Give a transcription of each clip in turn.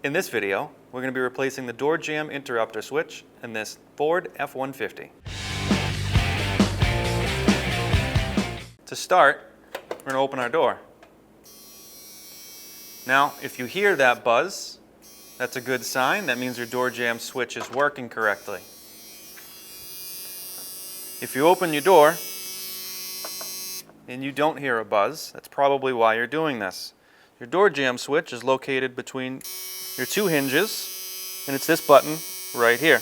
In this video, we're going to be replacing the door jamb interrupter switch in this Ford F-150. To start, we're going to open our door. Now, if you hear that buzz, that's a good sign. That means your door jamb switch is working correctly. If you open your door and you don't hear a buzz, that's probably why you're doing this. Your door jamb switch is located between your two hinges, and it's this button right here.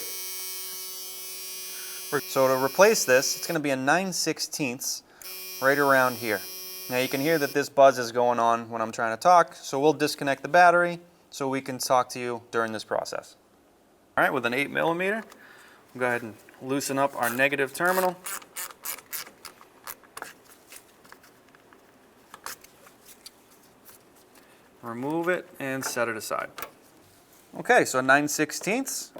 So to replace this, it's going to be a 9/16 right around here. Now you can hear that this buzz is going on when I'm trying to talk, so we'll disconnect the battery so we can talk to you during this process. All right, with an 8mm, we'll go ahead and loosen up our negative terminal. Remove it and set it aside. Okay, so 9/16. Just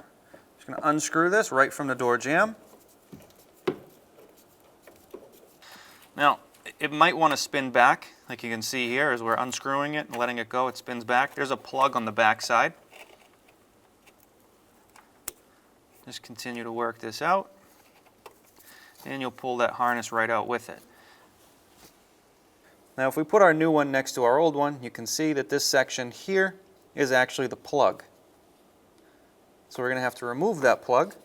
going to unscrew this right from the door jamb. Now, it might want to spin back, like you can see here as we're unscrewing it and letting it go, it spins back. There's a plug on the back side. Just continue to work this out, and you'll pull that harness right out with it. Now if we put our new one next to our old one, you can see that this section here is actually the plug. So we're going to have to remove that plug,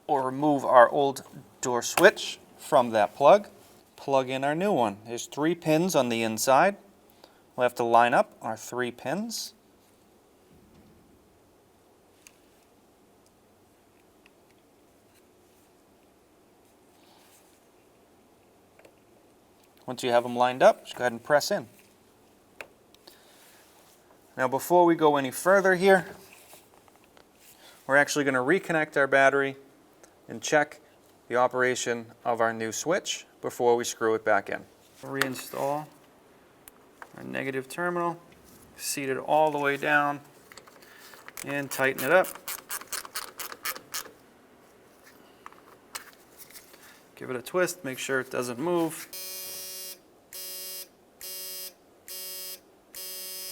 or remove our old door switch from that plug, plug in our new one. There's 3 pins on the inside. We'll have to line up our 3 pins. Once you have them lined up, just go ahead and press in. Now before we go any further here, we're actually going to reconnect our battery and check the operation of our new switch before we screw it back in. Reinstall our negative terminal, seat it all the way down, and tighten it up. Give it a twist, make sure it doesn't move.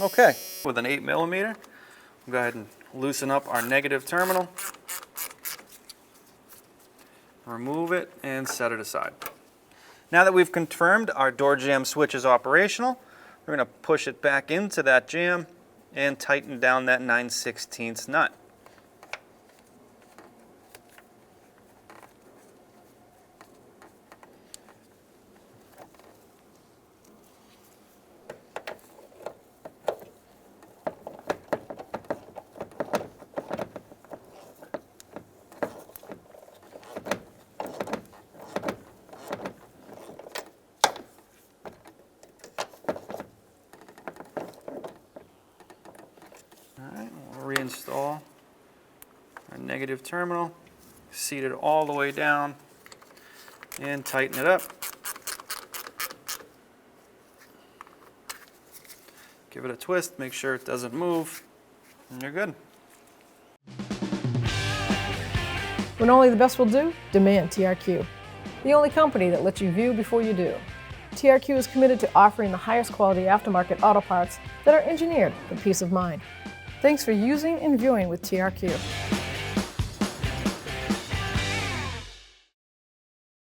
Okay, with an 8mm, we'll go ahead and loosen up our negative terminal, remove it, and set it aside. Now that we've confirmed our door jamb switch is operational, we're going to push it back into that jamb and tighten down that 9/16 nut. Alright, we'll reinstall our negative terminal, seat it all the way down, and tighten it up. Give it a twist, make sure it doesn't move, and you're good. When only the best will do, demand TRQ. The only company that lets you view before you do. TRQ is committed to offering the highest quality aftermarket auto parts that are engineered for peace of mind. Thanks for using and viewing with TRQ.